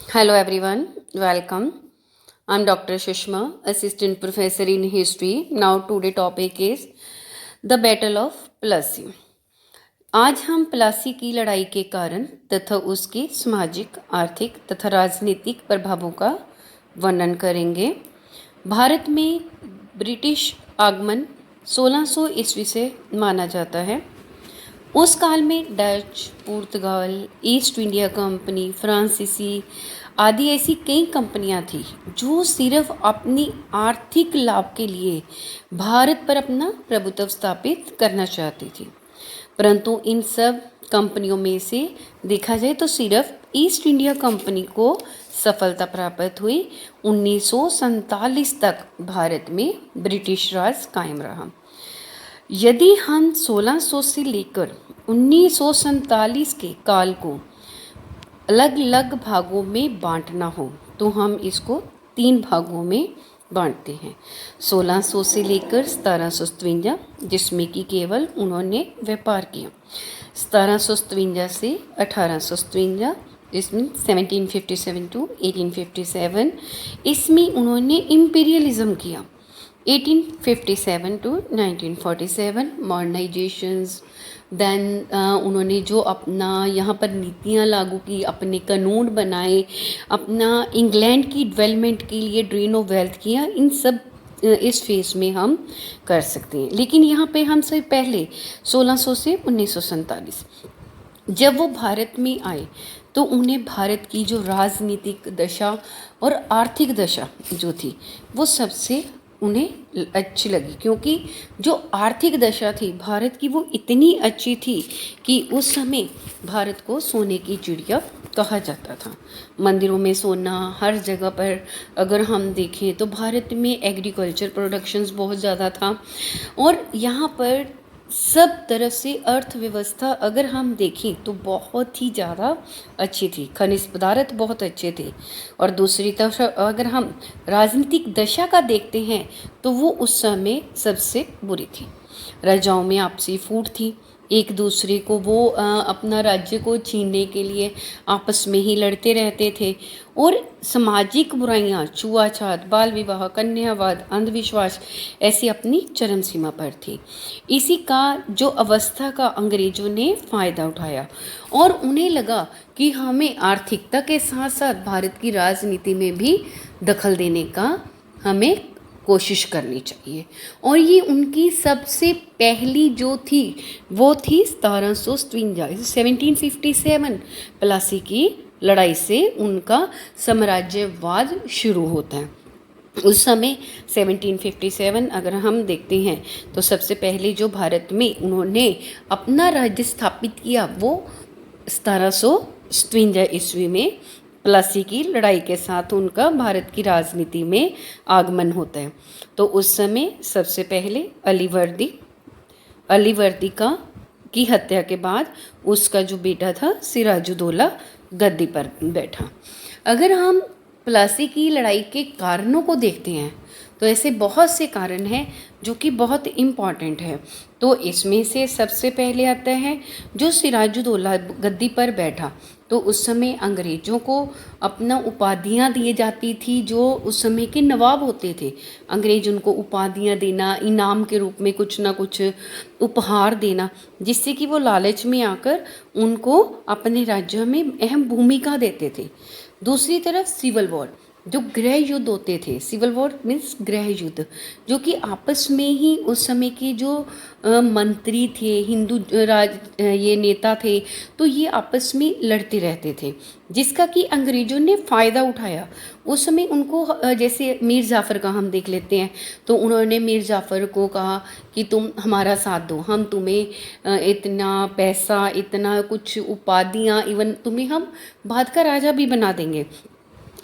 Hello everyone, welcome. I'm Dr. Sushma, Assistant Professor in History. Now today topic is the Battle of Plassey. आज हम प्लासी की लड़ाई के कारण तथा उसके सामाजिक, आर्थिक तथा राजनीतिक प्रभावों का वर्णन करेंगे। भारत में ब्रिटिश आगमन 1600 ईस्वी से माना जाता है। उस काल में डच, पुर्तगाल, ईस्ट इंडिया कंपनी, फ्रांसीसी आदि ऐसी कई कंपनियां थी जो सिर्फ अपनी आर्थिक लाभ के लिए भारत पर अपना प्रभुत्व स्थापित करना चाहती थी। परंतु इन सब कंपनियों में से देखा जाए तो सिर्फ ईस्ट इंडिया कंपनी को सफलता प्राप्त हुई। 1947 तक भारत में ब्रिटिश राज कायम रहा। यदि हम 1600 से लेकर 1947 के काल को अलग अलग भागों में बांटना हो तो हम इसको 3 भागों में बांटते हैं। 1600 से लेकर 1757, जिसमें कि केवल उन्होंने व्यापार किया। 1757 से 1857, इसमें 1757 टू 1857, इसमें उन्होंने इम्पीरियलिज्म किया। 1857 टू 1947 मॉडर्नाइजेशंस। देन उन्होंने जो अपना यहाँ पर नीतियाँ लागू की, अपने कानून बनाए, अपना इंग्लैंड की डेवलपमेंट के लिए ड्रेन ऑफ वेल्थ किया, इन सब इस फेज में हम कर सकते हैं। लेकिन यहाँ पे हम से पहले 1600 से 1947 जब वो भारत में आए तो उन्हें भारत की जो राजनीतिक दशा और आर्थिक दशा जो थी वो सबसे उन्हें अच्छी लगी, क्योंकि जो आर्थिक दशा थी भारत की वो इतनी अच्छी थी कि उस समय भारत को सोने की चिड़िया कहा जाता था। मंदिरों में सोना, हर जगह पर अगर हम देखें तो भारत में एग्रीकल्चर प्रोडक्शंस बहुत ज़्यादा था और यहाँ पर सब तरफ से अर्थव्यवस्था अगर हम देखें तो बहुत ही ज़्यादा अच्छी थी। खनिज पदार्थ बहुत अच्छे थे। और दूसरी तरफ अगर हम राजनीतिक दशा का देखते हैं तो वो उस समय सबसे बुरी थी। राजाओं में आपसी फूट थी, एक दूसरे को वो अपना राज्य को छीनने के लिए आपस में ही लड़ते रहते थे। और सामाजिक बुराइयां, छुआछात, बाल विवाह, कन्यावाद, अंधविश्वास ऐसी अपनी चरम सीमा पर थी। इसी का जो अवस्था का अंग्रेजों ने फ़ायदा उठाया और उन्हें लगा कि हमें आर्थिकता के साथ साथ भारत की राजनीति में भी दखल देने का हमें कोशिश करनी चाहिए। और ये उनकी सबसे पहली जो थी वो थी 1757, 1757 प्लासी की लड़ाई से उनका साम्राज्यवाद शुरू होता है। उस समय 1757 अगर हम देखते हैं तो सबसे पहले जो भारत में उन्होंने अपना राज्य स्थापित किया वो 1757 ईस्वी में प्लासी की लड़ाई के साथ उनका भारत की राजनीति में आगमन होता है। तो उस समय सबसे पहले अलीवर्दी का की हत्या के बाद उसका जो बेटा था सिराजुद्दौला गद्दी पर बैठा। अगर हम प्लासी की लड़ाई के कारणों को देखते हैं तो ऐसे बहुत से कारण हैं जो कि बहुत इम्पॉर्टेंट है। तो इसमें से सबसे पहले आता है जो सिराजुद्दौला गद्दी पर बैठा तो उस समय अंग्रेज़ों को अपना उपाधियाँ दी जाती थी। जो उस समय के नवाब होते थे, अंग्रेज उनको उपाधियाँ देना, इनाम के रूप में कुछ ना कुछ उपहार देना, जिससे कि वो लालच में आकर उनको अपने राज्य में अहम भूमिका देते थे। दूसरी तरफ सिविल वॉर, जो गृह युद्ध होते थे, सिविल वॉर मीन्स गृह युद्ध, जो कि आपस में ही उस समय के जो मंत्री थे, हिंदू ये नेता थे, तो ये आपस में लड़ते रहते थे, जिसका कि अंग्रेज़ों ने फ़ायदा उठाया। उस समय उनको जैसे मीर जाफ़र का हम देख लेते हैं तो उन्होंने मीर जाफ़र को कहा कि तुम हमारा साथ दो, हम तुम्हें इतना पैसा, इतना कुछ उपाधियाँ, इवन तुम्हें हम भारत का राजा भी बना देंगे।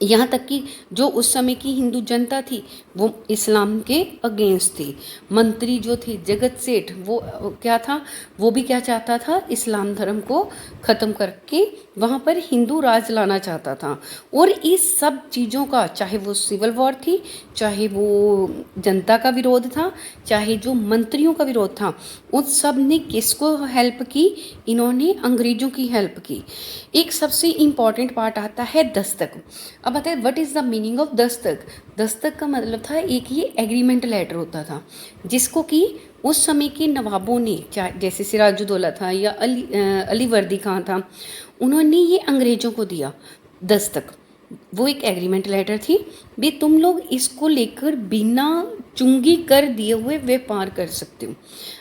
यहाँ तक कि जो उस समय की हिंदू जनता थी वो इस्लाम के अगेंस्ट थी। मंत्री जो थे जगत सेठ, वो क्या था, वो भी क्या चाहता था, इस्लाम धर्म को ख़त्म करके वहाँ पर हिंदू राज लाना चाहता था। और इस सब चीज़ों का, चाहे वो सिविल वॉर थी, चाहे वो जनता का विरोध था, चाहे जो मंत्रियों का विरोध था, उन सब ने किसको हेल्प की, इन्होंने अंग्रेज़ों की हेल्प की। एक सबसे इम्पॉर्टेंट पार्ट आता है दस्तक। अब बताए what is the meaning of Dastak. Dastak का मतलब था एक ये एग्रीमेंट लेटर होता था जिसको कि उस समय के नवाबों ने, चाहे जैसे सिराजुद्दौला था या अली वर्दी खां था, उन्होंने ये अंग्रेज़ों को दिया दस्तक। वो एक एग्रीमेंट लेटर थी भी, तुम लोग इसको लेकर बिना चुंगी कर दिए हुए व्यापार कर सकते हो।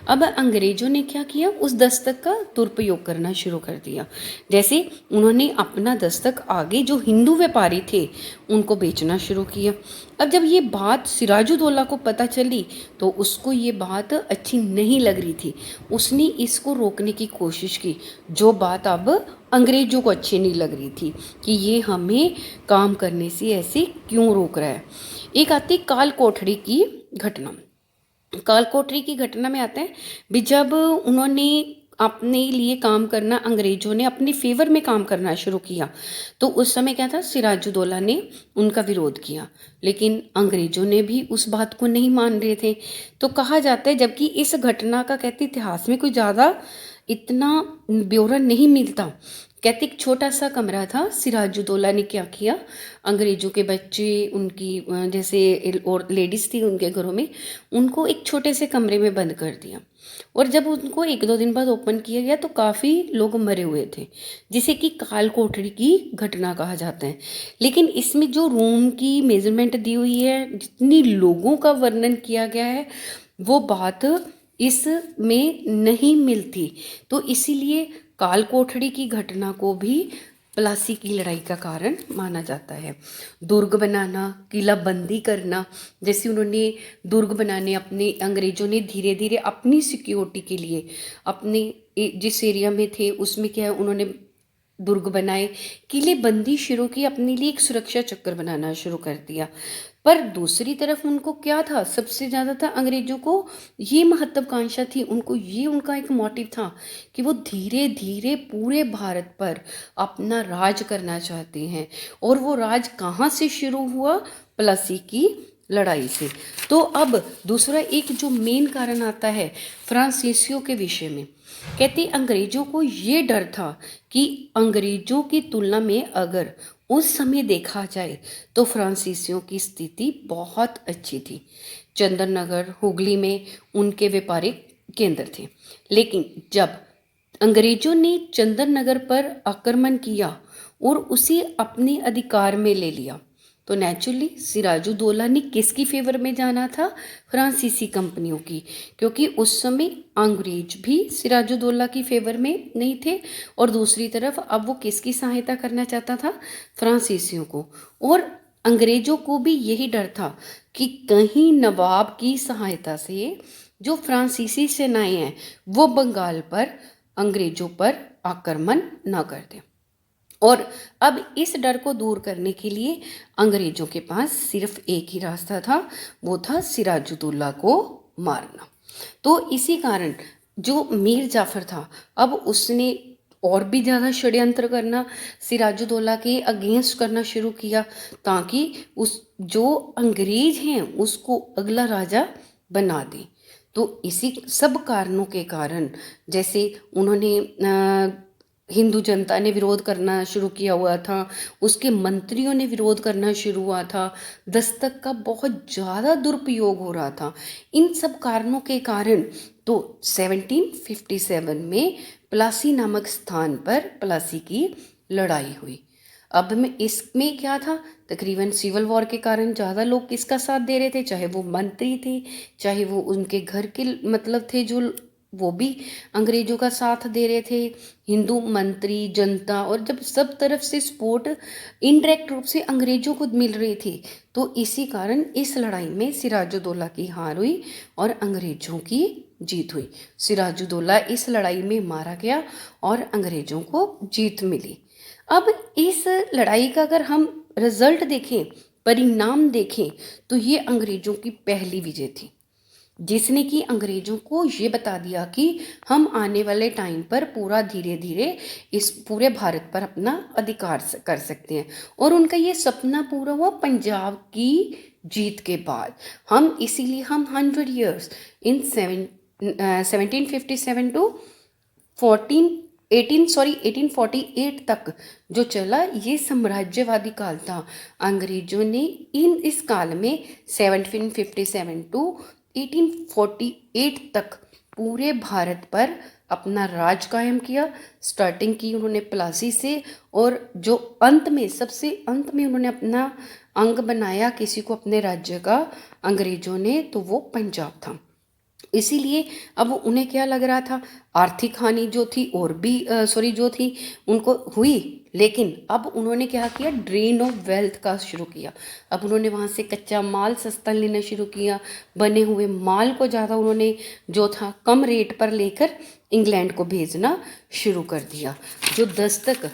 अब अंग्रेज़ों ने क्या किया, उस दस्तक का दुरुपयोग करना शुरू कर दिया। जैसे उन्होंने अपना दस्तक आगे जो हिंदू व्यापारी थे उनको बेचना शुरू किया। अब जब ये बात सिराजुद्दौला को पता चली तो उसको ये बात अच्छी नहीं लग रही थी। उसने इसको रोकने की कोशिश की, जो बात अब अंग्रेज़ों को अच्छी नहीं लग रही थी कि ये हमें काम करने से ऐसे क्यों रोक रहा है। एक आती काल कोठरी की घटना। काल कोठरी की घटना में आता है भी, जब उन्होंने अपने लिए काम करना, अंग्रेज़ों ने अपने फेवर में काम करना शुरू किया तो उस समय क्या था, सिराजुद्दौला ने उनका विरोध किया, लेकिन अंग्रेज़ों ने भी उस बात को नहीं मान रहे थे। तो कहा जाता है, जबकि इस घटना का कहते इतिहास में कोई ज़्यादा इतना ब्यौरा नहीं मिलता, कहते एक छोटा सा कमरा था, सिराजुद्दौला ने क्या किया, अंग्रेज़ों के बच्चे, उनकी जैसे और लेडीज़ थी उनके घरों में, उनको एक छोटे से कमरे में बंद कर दिया। और जब उनको 1-2 दिन बाद ओपन किया गया तो काफ़ी लोग मरे हुए थे, जिसे कि काल कोठरी की घटना कहा जाता है। लेकिन इसमें जो रूम की मेजरमेंट दी हुई है, जितनी लोगों का वर्णन किया गया है, वो बात इसमें नहीं मिलती। तो इसीलिए काल कोठरी की घटना को भी प्लासी की लड़ाई का कारण माना जाता है। दुर्ग बनाना, किलाबंदी करना, जैसे उन्होंने दुर्ग बनाने अपने, अंग्रेज़ों ने धीरे धीरे अपनी सिक्योरिटी के लिए अपने जिस एरिया में थे उसमें क्या है, उन्होंने दुर्ग बनाए, किलेबंदी शुरू की, अपने लिए एक सुरक्षा चक्कर बनाना शुरू कर दिया। पर दूसरी तरफ उनको क्या था, सबसे ज़्यादा था अंग्रेज़ों को ये महत्वाकांक्षा थी, उनको ये उनका एक मोटिव था कि वो धीरे धीरे पूरे भारत पर अपना राज करना चाहते हैं। और वो राज कहाँ से शुरू हुआ, प्लासी की लड़ाई से। तो अब दूसरा एक जो मेन कारण आता है फ्रांसीसियों के विषय में, कहते अंग्रेज़ों को ये डर था कि अंग्रेज़ों की तुलना में अगर उस समय देखा जाए तो फ्रांसीसियों की स्थिति बहुत अच्छी थी। चंदन नगर, हुगली में उनके व्यापारिक केंद्र थे। लेकिन जब अंग्रेज़ों ने चंदन नगर पर आक्रमण किया और उसे अपने अधिकार में ले लिया तो नेचुरली सिराजुद्दौला ने किसकी फेवर में जाना था, फ्रांसीसी कंपनियों की, क्योंकि उस समय अंग्रेज भी सिराजुद्दौला की फेवर में नहीं थे। और दूसरी तरफ अब वो किसकी सहायता करना चाहता था, फ्रांसीसियों को। और अंग्रेज़ों को भी यही डर था कि कहीं नवाब की सहायता से जो फ्रांसीसी सेनाएं हैं वो बंगाल पर अंग्रेज़ों पर आक्रमण न कर दें। और अब इस डर को दूर करने के लिए अंग्रेज़ों के पास सिर्फ एक ही रास्ता था, वो था सिराजुद्दौला को मारना। तो इसी कारण जो मीर जाफ़र था, अब उसने और भी ज़्यादा षड्यंत्र करना, सिराजुद्दौला के अगेंस्ट करना शुरू किया, ताकि उस जो अंग्रेज़ हैं उसको अगला राजा बना दें। तो इसी सब कारणों के कारण, जैसे उन्होंने हिंदू जनता ने विरोध करना शुरू किया हुआ था, उसके मंत्रियों ने विरोध करना शुरू हुआ था, दस्तक का बहुत ज़्यादा दुरुपयोग हो रहा था। इन सब कारणों के कारण तो 1757 में प्लासी नामक स्थान पर प्लासी की लड़ाई हुई। अब में इसमें क्या था, तकरीबन सिविल वॉर के कारण ज़्यादा लोग किसका साथ दे रहे थे, चाहे वो मंत्री थे, चाहे वो उनके घर के मतलब थे जो, वो भी अंग्रेज़ों का साथ दे रहे थे, हिंदू मंत्री, जनता। और जब सब तरफ से सपोर्ट इनडायरेक्ट रूप से अंग्रेज़ों को मिल रही थी तो इसी कारण इस लड़ाई में सिराजुद्दौला की हार हुई और अंग्रेज़ों की जीत हुई। सिराजुद्दौला इस लड़ाई में मारा गया और अंग्रेज़ों को जीत मिली। अब इस लड़ाई का अगर हम रिजल्ट देखें, परिणाम देखें, तो ये अंग्रेजों की पहली विजय थी, जिसने कि अंग्रेजों को ये बता दिया कि हम आने वाले टाइम पर पूरा धीरे धीरे इस पूरे भारत पर अपना अधिकार कर सकते हैं। और उनका ये सपना पूरा हुआ पंजाब की जीत के बाद। हम इसीलिए हम 100 years इन 1757 टू 1848 तक जो चला, ये साम्राज्यवादी काल था। अंग्रेजों ने इस काल में 1757 टू 1848 तक पूरे भारत पर अपना राज कायम किया। स्टार्टिंग की उन्होंने प्लासी से, और जो अंत में सबसे अंत में उन्होंने अपना अंग बनाया किसी को अपने राज्य का अंग्रेजों ने, तो वो पंजाब था। इसीलिए अब उन्हें क्या लग रहा था, आर्थिक हानि जो थी और भी जो थी उनको हुई, लेकिन अब उन्होंने क्या किया, ड्रेन ऑफ वेल्थ का शुरू किया। अब उन्होंने वहाँ से कच्चा माल सस्ता लेना शुरू किया, बने हुए माल को ज़्यादा उन्होंने जो था कम रेट पर लेकर इंग्लैंड को भेजना शुरू कर दिया। जो दस्तक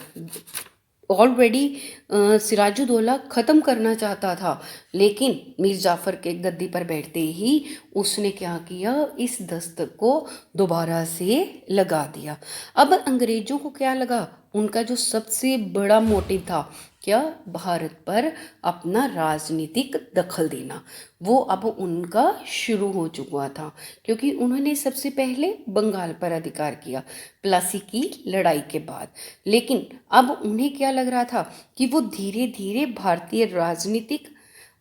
ऑलरेडी सिराजुद्दौला ख़त्म करना चाहता था, लेकिन मीर जाफ़र के गद्दी पर बैठते ही उसने क्या किया, इस दस्तक को दोबारा से लगा दिया। अब अंग्रेज़ों को क्या लगा, उनका जो सबसे बड़ा मोटिव था क्या, भारत पर अपना राजनीतिक दखल देना, वो अब उनका शुरू हो चुका था, क्योंकि उन्होंने सबसे पहले बंगाल पर अधिकार किया प्लासी की लड़ाई के बाद। लेकिन अब उन्हें क्या लग रहा था कि वो धीरे धीरे भारतीय राजनीतिक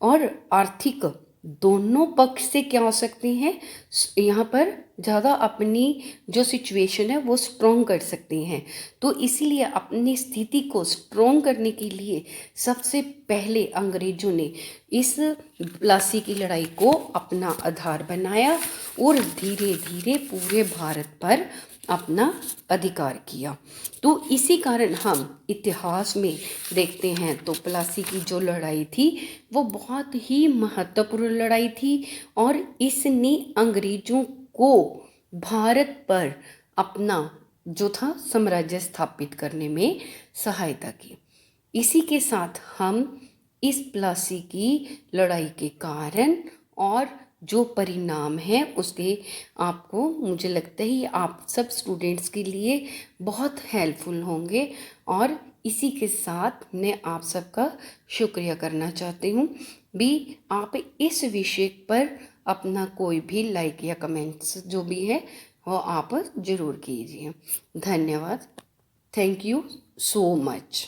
और आर्थिक दोनों पक्ष से क्या हो सकते हैं, यहाँ पर ज़्यादा अपनी जो सिचुएशन है वो स्ट्रॉन्ग कर सकते हैं। तो इसीलिए अपनी स्थिति को स्ट्रॉन्ग करने के लिए सबसे पहले अंग्रेजों ने इस प्लासी की लड़ाई को अपना आधार बनाया और धीरे धीरे पूरे भारत पर अपना अधिकार किया। तो इसी कारण हम इतिहास में देखते हैं तो प्लासी की जो लड़ाई थी वो बहुत ही महत्वपूर्ण लड़ाई थी, और इसने अंग्रेजों को भारत पर अपना जो था साम्राज्य स्थापित करने में सहायता की। इसी के साथ हम इस प्लासी की लड़ाई के कारण और जो परिणाम है उसके आपको, मुझे लगता है ये आप सब स्टूडेंट्स के लिए बहुत हेल्पफुल होंगे। और इसी के साथ मैं आप सबका शुक्रिया करना चाहती हूँ भी। आप इस विषय पर अपना कोई भी लाइक या कमेंट्स जो भी है वो आप ज़रूर कीजिए। धन्यवाद। Thank you so much.